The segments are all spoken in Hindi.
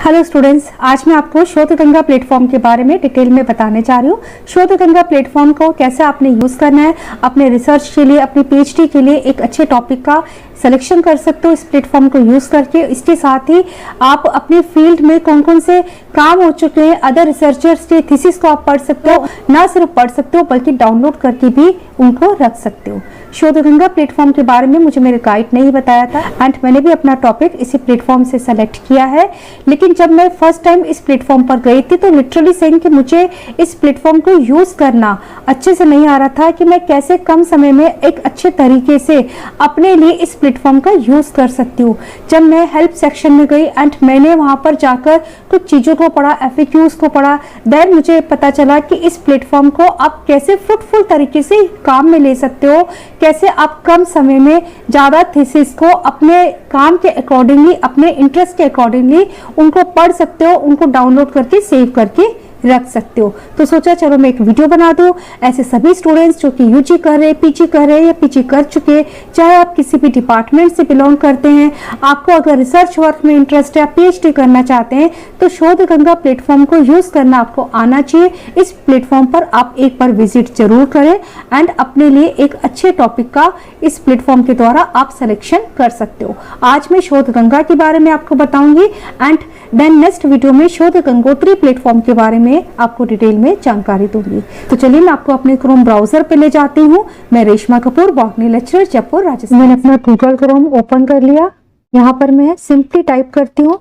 हेलो स्टूडेंट्स, आज मैं आपको शोध गंगा प्लेटफॉर्म के बारे में डिटेल में बताने जा रही हूँ। शोध गंगा प्लेटफॉर्म को कैसे आपने यूज़ करना है, अपने रिसर्च के लिए, अपनी पीएचडी के लिए एक अच्छे टॉपिक का सिलेक्शन कर सकते हो इस प्लेटफॉर्म को यूज़ करके। इसके साथ ही आप अपने फील्ड में कौन कौन से काम हो चुके हैं, अदर रिसर्चर्स के थीसिस को आप पढ़ सकते हो, ना सिर्फ पढ़ सकते हो बल्कि डाउनलोड करके भी उनको रख सकते हो। शोध गंगा प्लेटफॉर्म के बारे में मुझे मेरे गाइड ने ही बताया था एंड मैंने भी अपना टॉपिक इसी प्लेटफॉर्म से सेलेक्ट किया है। लेकिन जब मैं फर्स्ट टाइम इस प्लेटफॉर्म पर गई थी तो लिटरली सेइंग कि मुझे इस प्लेटफॉर्म को यूज करना अच्छे से नहीं आ रहा था कि मैं कैसे कम समय में एक अच्छे तरीके से अपने लिए इस प्लेटफॉर्म का यूज कर सकती हूँ। जब मैं हेल्प सेक्शन में गई एंड मैंने वहां पर जाकर कुछ चीजों को पढ़ा, एफएक्यूज को पढ़ा, देन मुझे पता चला कि इस प्लेटफॉर्म को आप कैसे फ्रूटफुल तरीके से काम में ले सकते हो, कैसे आप कम समय में ज्यादा थीसिस को अपने काम के अकॉर्डिंगली, अपने इंटरेस्ट के अकॉर्डिंगली उनको पढ़ सकते हो, उनको डाउनलोड करके सेव करके रख सकते हो। तो सोचा चलो मैं एक वीडियो बना दूं। ऐसे सभी स्टूडेंट्स जो कि यूजी कर रहे हैं, पीजी कर रहे हैं या पीजी कर चुके, चाहे आप किसी भी डिपार्टमेंट से बिलोंग करते हैं, आपको अगर रिसर्च वर्क में इंटरेस्ट है, आप पीएचडी करना चाहते हैं तो शोध गंगा प्लेटफॉर्म को यूज करना आपको आना चाहिए। इस प्लेटफॉर्म पर आप एक बार विजिट जरूर करें एंड अपने लिए एक अच्छे टॉपिक का इस प्लेटफॉर्म के द्वारा आप सिलेक्शन कर सकते हो। आज मैं शोध गंगा के बारे में आपको बताऊंगी एंड देन नेक्स्ट वीडियो में शोध गंगोत्री प्लेटफॉर्म के बारे में आपको डिटेल में जानकारी दूंगी। तो चलिए मैं आपको अपने क्रोम ब्राउजर पे ले जाती हूँ। मैं रेशमा कपूर, बॉटनी लेक्चरर, जयपुर, राजस्थान। मैंने अपना गूगल क्रोम ओपन कर लिया। यहाँ पर मैं सिंपली टाइप करती हूँ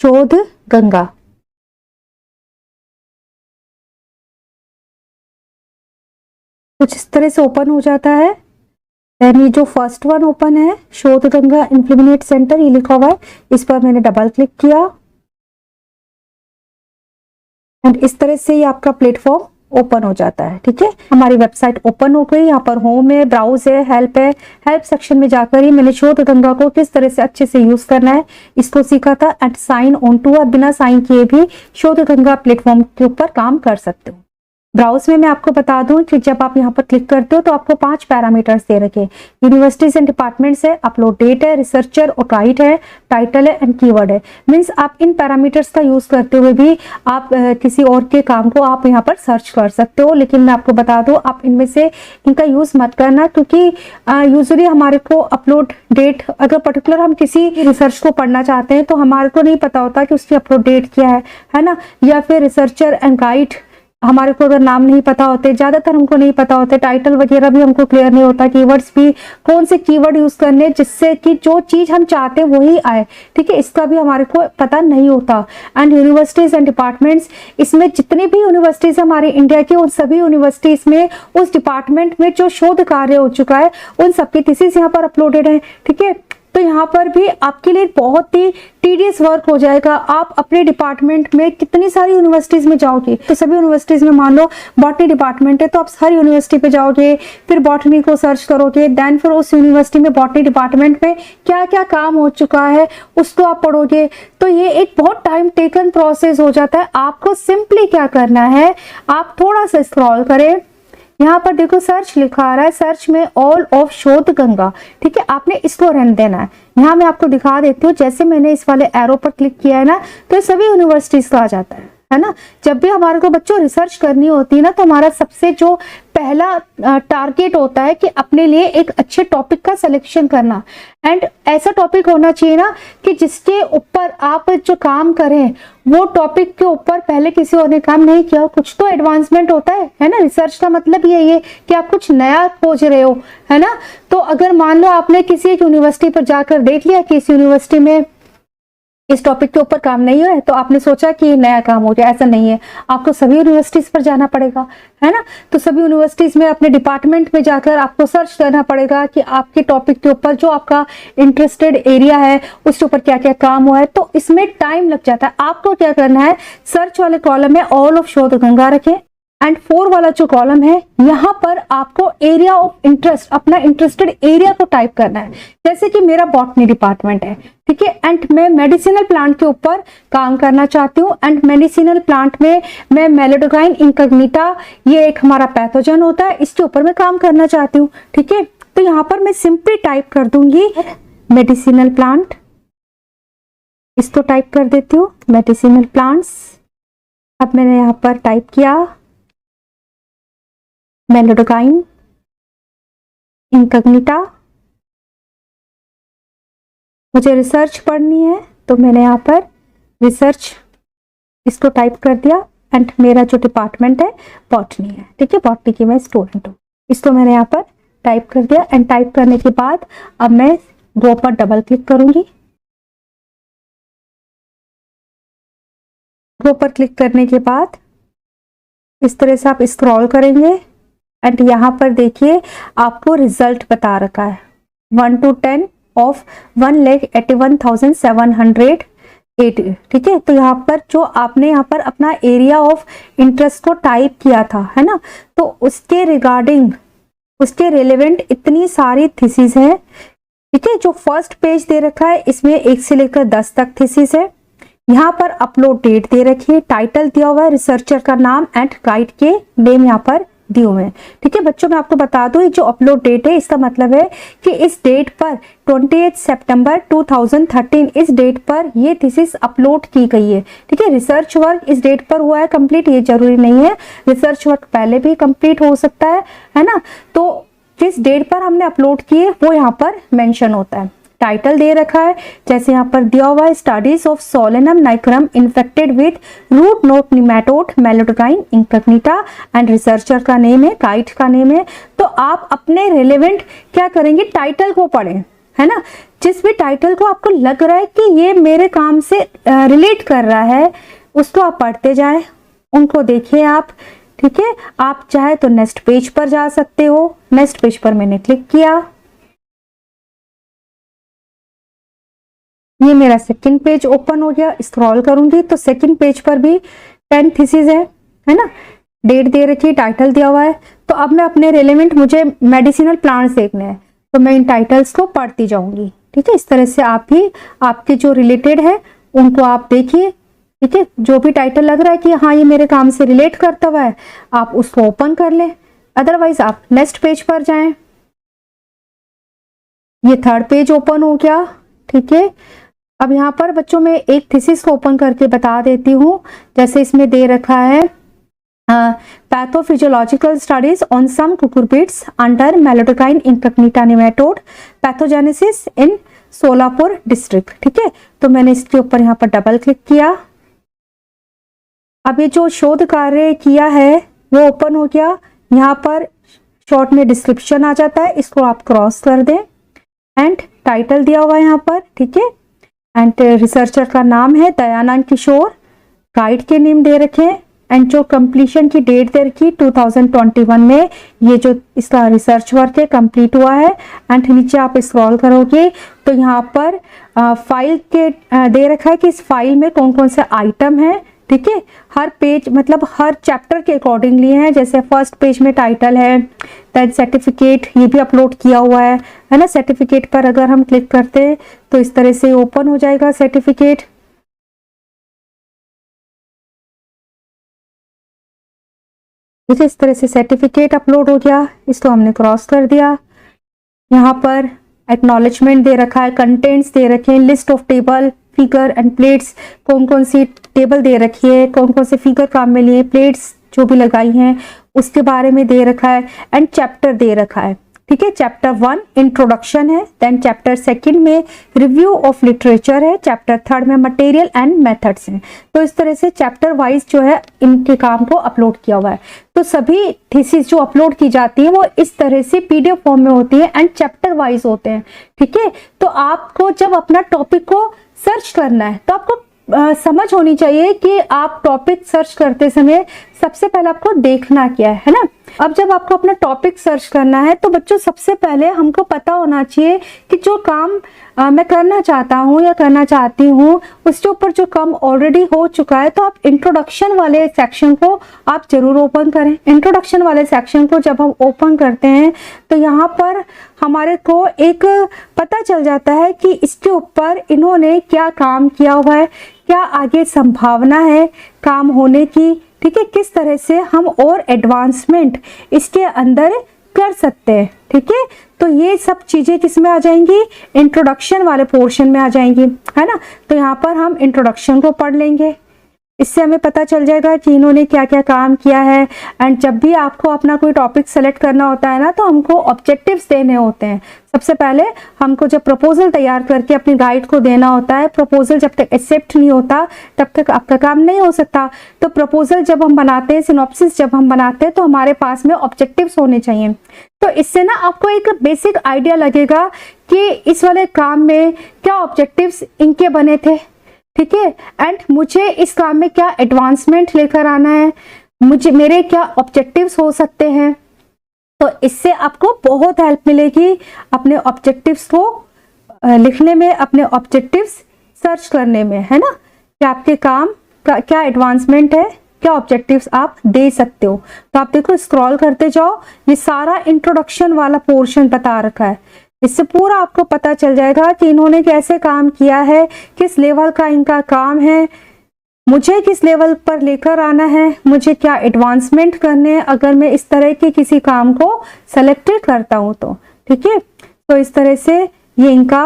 शोध गंगा। कुछ इस तरह से ओपन हो जाता है। ये जो फर्स्ट वन ओपन है शोध गंगा इंप्लीमेंट सेंटर, ये लिखा हुआ है, इस पर मैंने डबल क्लिक किया एंड इस तरह से ये आपका प्लेटफॉर्म ओपन हो जाता है। ठीक है, हमारी वेबसाइट ओपन हो गई। यहाँ पर होम है, ब्राउज है, हेल्प है। हेल्प सेक्शन में जाकर ही मैंने शोध गंगा को किस तरह से अच्छे से यूज करना है इसको सीखा था एंड साइन ऑन टू, अब बिना साइन किए भी शोध गंगा प्लेटफॉर्म के ऊपर काम कर सकते हो। ब्राउज में मैं आपको बता दूं कि जब आप यहाँ पर क्लिक करते हो तो आपको 5 पैरामीटर्स दे रखे हैं। यूनिवर्सिटीज एंड डिपार्टमेंट्स है, अपलोड डेट है, रिसर्चर और राइट है, टाइटल है एंड कीवर्ड है। मींस आप इन पैरामीटर्स का यूज करते हुए भी आप किसी और के काम को आप यहाँ पर सर्च कर सकते हो। लेकिन मैं आपको बता दूं आप इनमें से इनका यूज मत करना, क्योंकि यूजुअली हमारे को अपलोड डेट, अगर पर्टिकुलर हम किसी रिसर्च को पढ़ना चाहते हैं तो हमारे को नहीं पता होता कि उसकी अपलोड डेट क्या है ना, या फिर रिसर्चर एंड गाइड हमारे को अगर नाम नहीं पता होते, ज्यादातर हमको नहीं पता होते, टाइटल वगैरह भी हमको क्लियर नहीं होता, कीवर्ड्स भी कौन से कीवर्ड यूज करने जिससे कि जो चीज हम चाहते हैं वही आए। ठीक है, इसका भी हमारे को पता नहीं होता। एंड यूनिवर्सिटीज एंड डिपार्टमेंट्स, इसमें जितनी भी यूनिवर्सिटीज हमारे इंडिया की, उन सभी यूनिवर्सिटीज में उस डिपार्टमेंट में जो शोध कार्य हो चुका है उन सबकी थीसिस यहाँ पर अपलोडेड है। ठीक है, तो यहाँ पर भी आपके लिए बहुत ही टीडियस वर्क हो जाएगा। आप अपने डिपार्टमेंट में कितनी सारी यूनिवर्सिटीज में जाओगे, तो सभी यूनिवर्सिटीज में मान लो बॉटनी डिपार्टमेंट है तो आप हर यूनिवर्सिटी पे जाओगे, फिर बॉटनी को सर्च करोगे, देन फिर उस यूनिवर्सिटी में बॉटनी डिपार्टमेंट में क्या क्या काम हो चुका है उसको आप पढ़ोगे। तो ये एक बहुत टाइम टेकन प्रोसेस हो जाता है। आपको सिंपली क्या करना है, आप थोड़ा सा स्क्रॉल करें, यहाँ पर देखो सर्च लिखा आ रहा है, सर्च में ऑल ऑफ शोध गंगा। ठीक है, आपने इसको रन देना है। यहाँ मैं आपको दिखा देती हूँ, जैसे मैंने इस वाले एरो पर क्लिक किया है ना तो सभी यूनिवर्सिटीज का आ जाता है ना। जब भी हमारे को बच्चों रिसर्च करनी होती है ना तो हमारा सबसे जो पहला टारगेट होता है कि अपने लिए एक अच्छे टॉपिक का सिलेक्शन करना। एंड ऐसा टॉपिक होना चाहिए ना कि जिसके ऊपर आप जो काम करें वो टॉपिक के ऊपर पहले किसी और ने काम नहीं किया। कुछ तो एडवांसमेंट होता है ना। रिसर्च का मतलब यही है कि आप कुछ नया खोज रहे हो, है ना। तो अगर मान लो आपने किसी एक यूनिवर्सिटी पर जाकर देख लिया कि इस यूनिवर्सिटी में इस टॉपिक के ऊपर काम नहीं हुआ है तो आपने सोचा कि ये नया काम हो गया, ऐसा नहीं है। आपको सभी यूनिवर्सिटीज पर जाना पड़ेगा, है ना। तो सभी यूनिवर्सिटीज में अपने डिपार्टमेंट में जाकर आपको सर्च करना पड़ेगा कि आपके टॉपिक के ऊपर जो आपका इंटरेस्टेड एरिया है उसके ऊपर क्या क्या काम हुआ है। तो इसमें टाइम लग जाता है। आपको क्या करना है, सर्च वाले कॉलम में ऑल ऑफ शोध गंगा रखें एंड 4 वाला जो कॉलम है यहाँ पर आपको एरिया ऑफ इंटरेस्ट, अपना इंटरेस्टेड एरिया को टाइप करना है। जैसे कि मेरा बॉटनी डिपार्टमेंट है, ठीक है, एंड मैं मेडिसिनल प्लांट के ऊपर काम करना चाहती हूँ। एंड मेडिसिनल प्लांट में मैं मेलेडोगाइन इनकॉग्निटा, ये एक हमारा पैथोजन होता है, इसके ऊपर मैं काम करना चाहती हूँ। ठीक है, तो यहाँ पर मैं सिंपली टाइप कर दूंगी मेडिसिनल प्लांट इसको टाइप कर देती हूँ, मेडिसिनल प्लांट्स। अब मैंने यहाँ पर टाइप किया मेलोडोकाइन इनकॉग्निटा। मुझे रिसर्च पढ़नी है तो मैंने यहाँ पर रिसर्च इसको टाइप कर दिया। एंड मेरा जो डिपार्टमेंट है बॉटनी है, ठीक है, बॉटनी की मैं स्टूडेंट हूँ। इसको मैंने यहाँ पर टाइप कर दिया। एंड टाइप करने के बाद अब मैं गो पर डबल क्लिक करूंगी। गो पर क्लिक करने के बाद इस तरह से आप स्क्रॉल करेंगे एंड यहाँ पर देखिए आपको रिजल्ट बता रखा है 1 to 10 ऑफ 1,81,780, ठीक है। तो यहाँ पर जो आपने यहाँ पर अपना एरिया ऑफ इंटरेस्ट को टाइप किया था, है ना, तो उसके रिगार्डिंग उसके रिलेवेंट इतनी सारी थीसिस है, ठीक है। जो फर्स्ट पेज दे रखा है इसमें 1 से लेकर 10 तक थीसिस है। यहाँ पर अपलोड डेट दे रखी है, टाइटल दिया हुआ है, रिसर्चर का नाम एंड गाइड के नेम यहाँ पर दिए हुए हैं, ठीक है। बच्चों मैं आपको बता दूं जो अपलोड डेट है इसका मतलब है कि इस डेट पर 28 सितंबर 2013 इस डेट पर ये थीसिस अपलोड की गई है, ठीक है। रिसर्च वर्क इस डेट पर हुआ है कंप्लीट, ये जरूरी नहीं है, रिसर्च वर्क पहले भी कंप्लीट हो सकता है ना। तो जिस डेट पर हमने अपलोड किए वो यहाँ पर मेंशन होता है। टाइटल दे रखा है जैसे यहाँ पर दिया हुआ है studies of Solanum nigrum infected with root knot nematode Meloidogyne incognita and researcher का नेम है, गाइड का नेम है। तो आप अपने रिलेवेंट क्या करेंगे, टाइटल को पढ़ें, है ना। जिस भी टाइटल को आपको लग रहा है कि ये मेरे काम से रिलेट कर रहा है उसको आप पढ़ते जाए, उनको देखिए आप, ठीक है। आप चाहे तो नेक्स्ट पेज पर जा सकते हो। नेक्स्ट पेज पर मैंने क्लिक किया, ये मेरा सेकंड पेज ओपन हो गया। स्क्रॉल करूंगी तो सेकंड पेज पर भी 10 थीसिस है ना, डेट दे रखी, टाइटल दिया हुआ है। तो अब मैं अपने रिलेवेंट मुझे मेडिसिनल प्लांट्स देखने हैं तो मैं इन टाइटल्स को पढ़ती जाऊंगी, ठीक है। इस तरह से आप भी आपके जो रिलेटेड है उनको आप देखिए, ठीक है। जो भी टाइटल लग रहा है कि हाँ ये मेरे काम से रिलेट करता हुआ है आप उसको ओपन कर लें, अदरवाइज आप नेक्स्ट पेज पर जाएं। ये थर्ड पेज ओपन हो गया, ठीक है। अब यहाँ पर बच्चों में एक थीसिस को ओपन करके बता देती हूँ। जैसे इसमें दे रखा है pathophysiological studies on some cucurbits under Meloidogyne incognita nematode pathogenesis in Solapur district, ठीक है। तो मैंने इसके ऊपर यहाँ पर डबल क्लिक किया। अब ये जो शोध कार्य किया है वो ओपन हो गया। यहाँ पर शॉर्ट में डिस्क्रिप्शन आ जाता है, इसको आप क्रॉस कर दें एंड टाइटल दिया हुआ है यहाँ पर, ठीक है। एंड रिसर्चर का नाम है दयानंद किशोर, गाइड के नेम दे रखे हैं एंड जो कंप्लीशन की डेट दे रखी 2021 में ये जो इसका रिसर्च वर्क है कंप्लीट हुआ है। एंड नीचे आप स्क्रॉल करोगे तो यहाँ पर फाइल के दे रखा है कि इस फाइल में कौन कौन से आइटम है, ठीक है। हर पेज मतलब हर चैप्टर के अकॉर्डिंगली है। जैसे फर्स्ट पेज में टाइटल है, देन सर्टिफिकेट ये भी अपलोड किया हुआ है ना। सर्टिफिकेट पर अगर हम क्लिक करते हैं तो इस तरह से ओपन हो जाएगा सर्टिफिकेट। इस तरह से सर्टिफिकेट अपलोड हो गया, इसको हमने क्रॉस कर दिया। यहाँ पर एक्नॉलेजमेंट दे रखा है, कंटेंट्स दे रखे हैं, list of table figure and plates, कौन कौन सी टेबल दे रखी है, कौन कौन से फिगर काम में लिए, प्लेट्स जो भी लगाई हैं उसके बारे में दे रखा है एंड चैप्टर दे रखा है, ठीक है। चैप्टर 1 इंट्रोडक्शन है, देन चैप्टर 2 में रिव्यू ऑफ लिटरेचर है, चैप्टर 3 में मटेरियल एंड मेथड्स हैं। तो इस तरह से चैप्टर वाइज जो है इनके काम को अपलोड किया हुआ है। तो सभी थीसिस जो अपलोड की जाती है वो इस तरह से पीडीएफ फॉर्म में होती है एंड चैप्टर वाइज होते हैं, ठीक है। तो आपको जब अपना टॉपिक को सर्च करना है तो आपको समझ होनी चाहिए कि आप टॉपिक सर्च करते समय सबसे पहले आपको देखना क्या है ना। अब जब आपको अपना टॉपिक सर्च करना है तो बच्चों सबसे पहले हमको पता होना चाहिए कि जो काम मैं करना चाहता हूँ या करना चाहती हूँ उसके ऊपर जो काम ऑलरेडी हो चुका है। तो आप इंट्रोडक्शन वाले सेक्शन को आप जरूर ओपन करें। इंट्रोडक्शन वाले सेक्शन को जब हम ओपन करते हैं तो यहाँ पर हमारे को एक पता चल जाता है कि इसके ऊपर इन्होंने क्या काम किया हुआ है, क्या आगे संभावना है काम होने की, ठीक है। किस तरह से हम और एडवांसमेंट इसके अंदर कर सकते हैं, ठीक है। तो ये सब चीजें किसमें आ जाएंगी, इंट्रोडक्शन वाले पोर्शन में आ जाएंगी, है ना। तो यहाँ पर हम इंट्रोडक्शन को पढ़ लेंगे, इससे हमें पता चल जाएगा कि इन्होंने क्या क्या काम किया है। एंड जब भी आपको अपना कोई टॉपिक सेलेक्ट करना होता है ना, तो हमको ऑब्जेक्टिव्स देने होते हैं। सबसे पहले हमको जब प्रपोजल तैयार करके अपनी गाइड को देना होता है, प्रपोजल जब तक एक्सेप्ट नहीं होता तब तक आपका काम नहीं हो सकता। तो प्रपोजल जब हम बनाते हैं, सिनॉप्सिस जब हम बनाते हैं, तो हमारे पास में ऑब्जेक्टिव्स होने चाहिए। तो इससे ना आपको एक बेसिक आइडिया लगेगा कि इस वाले काम में क्या ऑब्जेक्टिव्स इनके बने थे, ठीक है। एंड मुझे इस काम में क्या एडवांसमेंट लेकर आना है, मुझे मेरे क्या ऑब्जेक्टिव्स हो सकते हैं। तो इससे आपको बहुत हेल्प मिलेगी अपने ऑब्जेक्टिव्स को लिखने में, अपने ऑब्जेक्टिव्स सर्च करने में, है ना, कि आपके काम का क्या एडवांसमेंट है, क्या ऑब्जेक्टिव्स आप दे सकते हो। तो आप देखो, स्क्रॉल करते जाओ, ये सारा इंट्रोडक्शन वाला पोर्शन बता रखा है। इससे पूरा आपको पता चल जाएगा कि इन्होंने कैसे काम किया है, किस लेवल का इनका काम है, मुझे किस लेवल पर लेकर आना है, मुझे क्या एडवांसमेंट करने हैं अगर मैं इस तरह के किसी काम को सेलेक्टेड करता हूं तो, ठीक है। तो इस तरह से ये इनका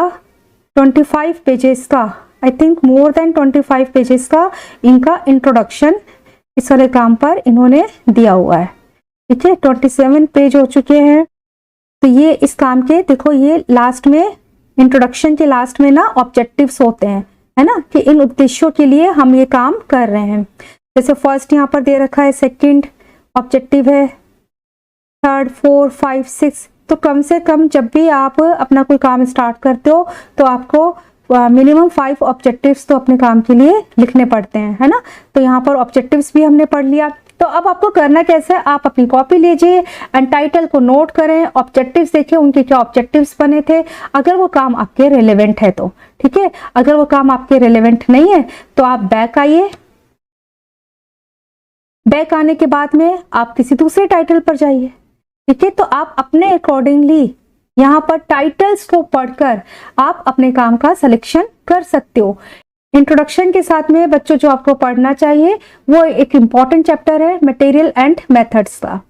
25 पेजेस का, I think more than 25 pages का इनका इंट्रोडक्शन इस वाले काम पर इन्होंने दिया हुआ है, ठीक है। 27 पेज हो चुके हैं। तो ये इस काम के देखो, ये लास्ट में इंट्रोडक्शन के लास्ट में ना ऑब्जेक्टिव्स होते हैं, है ना, कि इन उद्देश्यों के लिए हम ये काम कर रहे हैं। जैसे फर्स्ट यहाँ पर दे रखा है, सेकंड ऑब्जेक्टिव है, थर्ड, 4, 5, 6। तो कम से कम जब भी आप अपना कोई काम स्टार्ट करते हो तो आपको मिनिमम 5 ऑब्जेक्टिव्स तो अपने काम के लिए लिखने पड़ते हैं, है ना। तो यहाँ पर ऑब्जेक्टिव्स भी हमने पढ़ लिया। तो अब आपको करना कैसे है, आप अपनी कॉपी लीजिए एंड टाइटल को नोट करें, ऑब्जेक्टिव्स देखिए उनके क्या ऑब्जेक्टिव्स बने थे, अगर वो काम आपके रिलेवेंट है तो, ठीक है। अगर वो काम आपके रिलेवेंट नहीं है तो आप बैक आइए, बैक आने के बाद में आप किसी दूसरे टाइटल पर जाइए, ठीक है। तो आप अपने अकॉर्डिंगली यहाँ पर टाइटल्स को पढ़कर आप अपने काम का सिलेक्शन कर सकते हो। इंट्रोडक्शन के साथ में बच्चों जो आपको पढ़ना चाहिए वो एक इम्पॉर्टेंट चैप्टर है मटेरियल एंड मेथड्स का।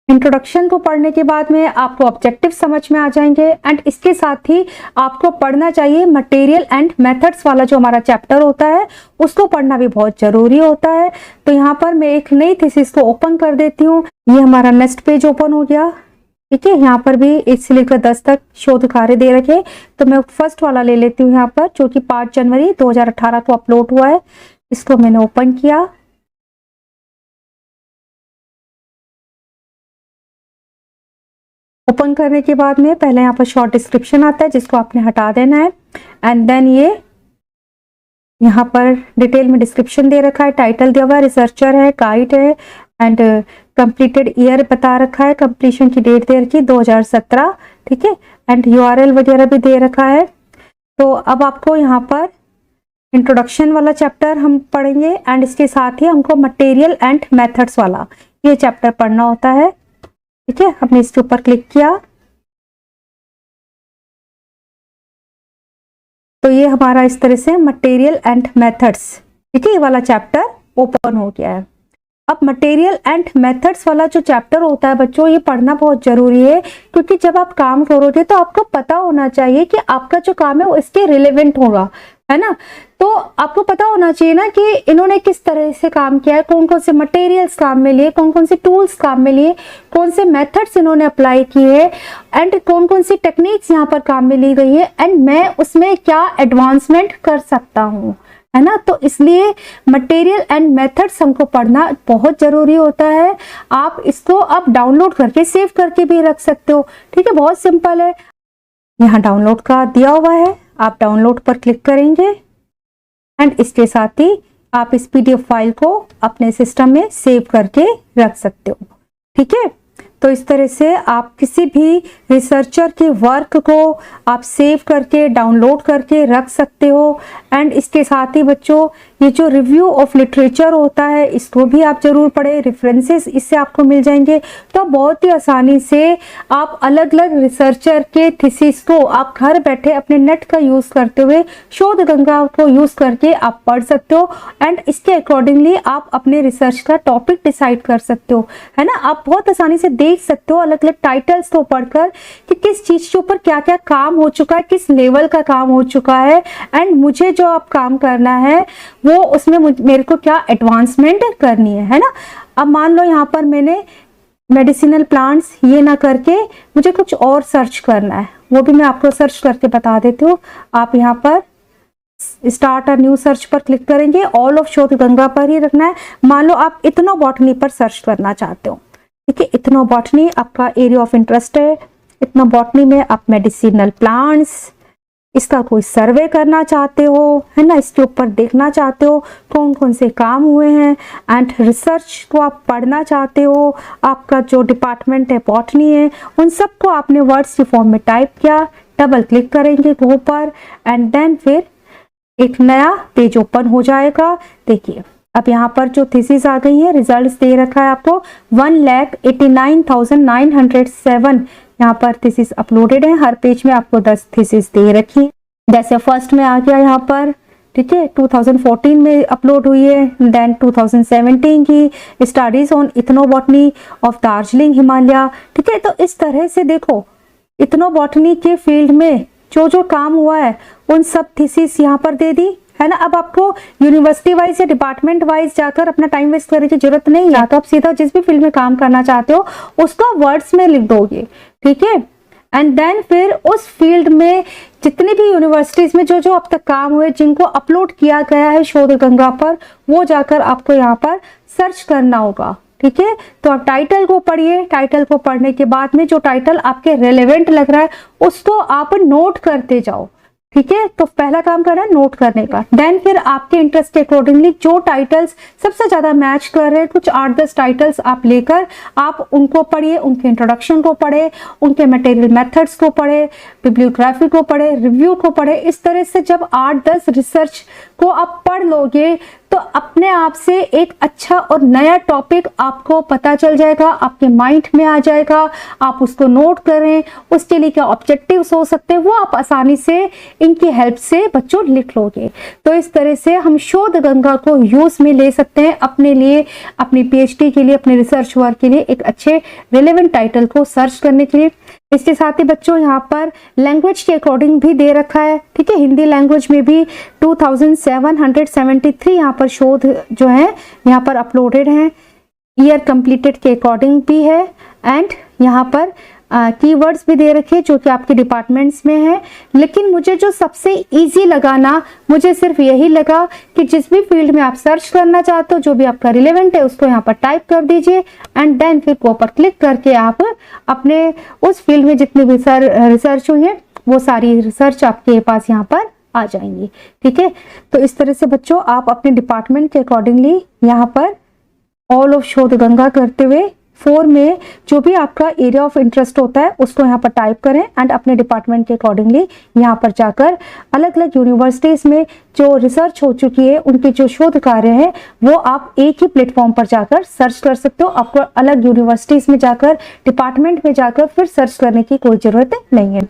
इंट्रोडक्शन को पढ़ने के बाद में आपको ऑब्जेक्टिव समझ में आ जाएंगे एंड इसके साथ ही आपको पढ़ना चाहिए मटेरियल एंड मेथड्स वाला जो हमारा चैप्टर होता है, उसको पढ़ना भी बहुत जरूरी होता है। तो यहाँ पर मैं एक नई थीसिस को ओपन कर देती हूँ। ये हमारा नेक्स्ट पेज ओपन हो गया, ठीक है। यहाँ पर भी 1 से लेकर 10 तक शोध कार्य दे रखे। तो मैं फर्स्ट वाला ले लेती हूँ यहाँ पर, जो कि 5 जनवरी 2018 को अपलोड हुआ है। इसको मैंने ओपन किया। ओपन करने के बाद में पहले यहाँ पर शॉर्ट डिस्क्रिप्शन आता है जिसको आपने हटा देना है एंड देन ये यहाँ पर डिटेल में डिस्क्रिप्शन दे रखा है, टाइटल दिया हुआ है, रिसर्चर है, गाइड है एंड कंप्लीटेड ईयर बता रखा है, कंप्लीशन की डेट दे रखी 2017, ठीक है। एंड यूआरएल वगैरह भी दे रखा है। तो अब आपको यहाँ पर इंट्रोडक्शन वाला चैप्टर हम पढ़ेंगे एंड इसके साथ ही हमको मटेरियल एंड मेथड्स वाला ये चैप्टर पढ़ना होता है, ठीक है। हमने इसके ऊपर क्लिक किया तो ये हमारा इस तरह से मटेरियल एंड मेथड्स, ठीक है, ये वाला चैप्टर ओपन हो गया है। अब मटेरियल एंड मेथड्स वाला जो चैप्टर होता है बच्चों, ये पढ़ना बहुत जरूरी है क्योंकि जब आप काम करोगे तो आपको पता होना चाहिए कि आपका जो काम है वो इसके रिलेवेंट होगा, है ना। तो आपको पता होना चाहिए ना कि इन्होंने किस तरह से काम किया है, कौन कौन से मटेरियल्स काम में लिए, कौन कौन से टूल्स काम में लिए, कौन से मेथड्स इन्होंने अप्लाई किए एंड कौन कौन सी टेक्निक्स यहाँ पर काम में ली गई है एंड मैं उसमें क्या एडवांसमेंट कर सकता हूँ, है ना। तो इसलिए मटेरियल एंड मेथड्स हमको पढ़ना बहुत जरूरी होता है। आप इसको आप डाउनलोड करके सेव करके भी रख सकते हो, ठीक है, बहुत सिंपल है। यहाँ डाउनलोड का दिया हुआ है, आप डाउनलोड पर क्लिक करेंगे एंड इसके साथ ही आप इस पीडीएफ फाइल को अपने सिस्टम में सेव करके रख सकते हो, ठीक है। तो इस तरह से आप किसी भी रिसर्चर के वर्क को आप सेव करके डाउनलोड करके रख सकते हो एंड इसके साथ ही बच्चों ये जो रिव्यू ऑफ लिटरेचर होता है इसको भी आप जरूर पढ़ें, रेफरेंसेस इससे आपको मिल जाएंगे। तो बहुत ही आसानी से आप अलग अलग रिसर्चर के थीसिस को आप घर बैठे अपने नेट का यूज करते हुए शोध गंगा को यूज करके आप पढ़ सकते हो एंड इसके अकॉर्डिंगली आप अपने रिसर्च का टॉपिक डिसाइड कर सकते हो, है ना। आप बहुत आसानी से देख देख सकते हो अलग अलग टाइटल्स को पढ़कर कि किस चीज के ऊपर क्या क्या काम हो चुका है, किस लेवल का काम हो चुका है, एंड मुझे जो अब काम करना है वो उसमें मेरे को क्या एडवांसमेंट करनी है ना। अब मान लो यहाँ पर मैंने मेडिसिनल प्लांट्स ये ना करके मुझे कुछ और सर्च करना है, वो भी मैं आपको सर्च करके बता देती हूँ। आप यहाँ पर स्टार्ट अ न्यू सर्च पर क्लिक करेंगे, ऑल ऑफ शोध गंगा पर ही रखना है। मान लो आप इथनो बॉटनी पर सर्च करना चाहते हो, ठीक है, इथनो बॉटनी आपका एरिया ऑफ इंटरेस्ट है। इथनो बॉटनी में आप मेडिसिनल प्लांट्स इसका कोई सर्वे करना चाहते हो, है ना, इसके ऊपर देखना चाहते हो कौन कौन से काम हुए हैं, एंड रिसर्च को आप पढ़ना चाहते हो। आपका जो डिपार्टमेंट है बॉटनी है, उन सबको आपने वर्ड्स की फॉर्म में टाइप किया, डबल क्लिक करेंगे वो पर, एंड देन फिर एक नया पेज ओपन हो जाएगा। देखिए अब यहाँ पर जो थीसिस आ गई है, रिजल्ट्स दे रखा है आपको 1,89,907 यहाँ पर थीसिस अपलोडेड है। हर पेज में आपको 10 थीसिस दे रखी है। जैसे फर्स्ट में आ गया यहाँ पर, ठीक है, 2014 में अपलोड हुई है, देन 2017 की studies on ethnobotany of Darjeeling Himalaya, ठीक है। तो इस तरह से देखो इथनोबॉटनी के फील्ड में जो जो काम हुआ है उन सब थीसिस यहाँ पर दे दी, है ना। अब आपको यूनिवर्सिटी वाइज या डिपार्टमेंट वाइज जाकर अपना टाइम वेस्ट करने की जरूरत नहीं है, तो आप सीधा जिस भी फील्ड में काम करना चाहते हो उसको वर्ड्स में लिख दोगे, ठीक है। एंड देन फिर उस फील्ड में जितनी भी यूनिवर्सिटीज में जो जो अब तक काम हुए, जिनको अपलोड किया गया है शोध गंगा पर, वो जाकर आपको यहाँ पर सर्च करना होगा, ठीक है। तो आप टाइटल को पढ़िए, टाइटल को पढ़ने के बाद में जो टाइटल आपके रेलेवेंट लग रहा है उसको आप नोट करते जाओ, ठीक है। तो पहला काम करना है नोट करने का। देन फिर आपके इंटरेस्ट के अकॉर्डिंगली जो टाइटल्स सबसे ज्यादा मैच कर रहे हैं, कुछ 8-10 टाइटल्स आप लेकर आप उनको पढ़िए, उनके इंट्रोडक्शन को पढ़े, उनके मटेरियल मेथड्स को पढ़े, बिब्लियोग्राफी को पढ़े, रिव्यू को पढ़े। इस तरह से जब 8-10 रिसर्च को आप पढ़ लोगे तो अपने आप से एक अच्छा और नया टॉपिक आपको पता चल जाएगा, आपके माइंड में आ जाएगा। आप उसको नोट करें, उसके लिए क्या ऑब्जेक्टिव्स हो सकते हैं वो आप आसानी से इनकी हेल्प से बच्चों लिख लोगे। तो इस तरह से हम शोध गंगा को यूज में ले सकते हैं अपने लिए, अपनी पीएचडी के लिए, अपने रिसर्च वर्क के लिए, एक अच्छे रिलेवेंट टाइटल को सर्च करने के लिए। इसके साथ ही बच्चों यहाँ पर लैंग्वेज के अकॉर्डिंग भी दे रखा है, ठीक है। हिंदी लैंग्वेज में भी 2773 यहाँ पर शोध जो है यहाँ पर अपलोडेड हैं। ईयर कंप्लीटेड के अकॉर्डिंग भी है, एंड यहाँ पर कीवर्ड्स भी दे रखे जो कि आपके डिपार्टमेंट्स में है। लेकिन मुझे जो सबसे इजी लगा ना, मुझे सिर्फ यही लगा कि जिस भी फील्ड में आप सर्च करना चाहते हो, जो भी आपका रिलेवेंट है उसको यहाँ पर टाइप कर दीजिए, एंड देन फिर वो पर क्लिक करके आप अपने उस फील्ड में जितनी भी रिसर्च हुई है वो सारी रिसर्च आपके पास यहाँ पर आ जाएंगी, ठीक है। तो इस तरह से बच्चों आप अपने डिपार्टमेंट के अकॉर्डिंगली यहाँ पर ऑल ऑफ शोध गंगा करते हुए 4 में जो भी आपका एरिया ऑफ इंटरेस्ट होता है उसको यहाँ पर टाइप करें, एंड अपने डिपार्टमेंट के अकॉर्डिंगली यहाँ पर जाकर अलग अलग यूनिवर्सिटीज में जो रिसर्च हो चुकी है उनके जो शोध कार्य है वो आप एक ही प्लेटफॉर्म पर जाकर सर्च कर सकते हो। आपको अलग यूनिवर्सिटीज में जाकर, डिपार्टमेंट में जाकर फिर सर्च करने की कोई जरूरत नहीं है।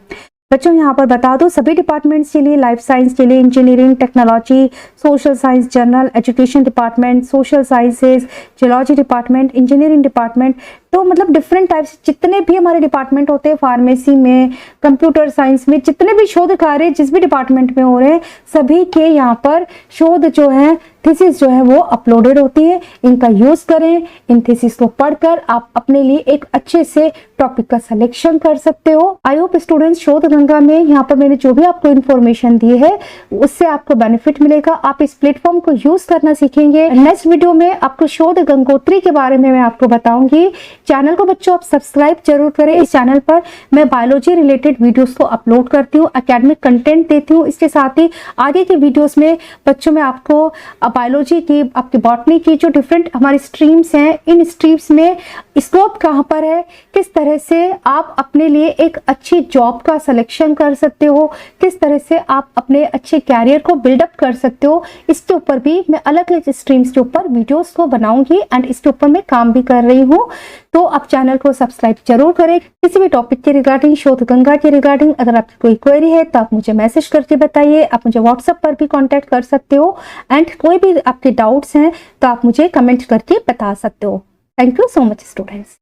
बच्चों यहाँ पर बता दो सभी डिपार्टमेंट्स के लिए, लाइफ साइंस के लिए, engineering, technology, social science, general education department, social sciences, geology department, engineering department, तो मतलब डिफरेंट टाइप्स जितने भी हमारे डिपार्टमेंट होते हैं, फार्मेसी में, कंप्यूटर साइंस में, जितने भी शोध कार्य जिस भी डिपार्टमेंट में हो रहे हैं सभी के यहाँ पर शोध जो है, थीसिस जो है वो अपलोडेड होती है। इनका यूज करें, इन थीसिस को पढ़कर आप अपने लिए एक अच्छे से टॉपिक का सिलेक्शन कर सकते हो। आई होप स्टूडेंट्स शोध गंगा में यहाँ पर मैंने जो भी आपको इन्फॉर्मेशन दी है उससे आपको बेनिफिट मिलेगा, आप इस प्लेटफॉर्म को यूज करना सीखेंगे। नेक्स्ट वीडियो में आपको शोध गंगोत्री के बारे में मैं आपको बताऊंगी। चैनल को बच्चों आप सब्सक्राइब जरूर करें। इस चैनल पर मैं बायोलॉजी रिलेटेड वीडियोस को अपलोड करती हूँ, एकेडमिक कंटेंट देती हूँ। इसके साथ ही आगे के वीडियोस में बच्चों में आपको बायोलॉजी की, आपकी बॉटनी की जो डिफरेंट हमारी स्ट्रीम्स हैं, इन स्ट्रीम्स में स्कोप कहाँ पर है, किस तरह से आप अपने लिए एक अच्छी जॉब का सिलेक्शन कर सकते हो, किस तरह से आप अपने अच्छे कैरियर को बिल्डअप कर सकते हो, इसके ऊपर भी मैं अलग अलग स्ट्रीम्स के ऊपर वीडियोस को बनाऊंगी, एंड इसके ऊपर मैं काम भी कर रही हूँ। तो आप चैनल को सब्सक्राइब जरूर करें। किसी भी टॉपिक के रिगार्डिंग, शोध गंगा के रिगार्डिंग अगर आपकी कोई क्वेरी है तो आप मुझे मैसेज करके बताइए। आप मुझे व्हाट्सएप पर भी कांटेक्ट कर सकते हो, एंड कोई भी आपके डाउट्स हैं तो आप मुझे कमेंट करके बता सकते हो। Thank you so much students.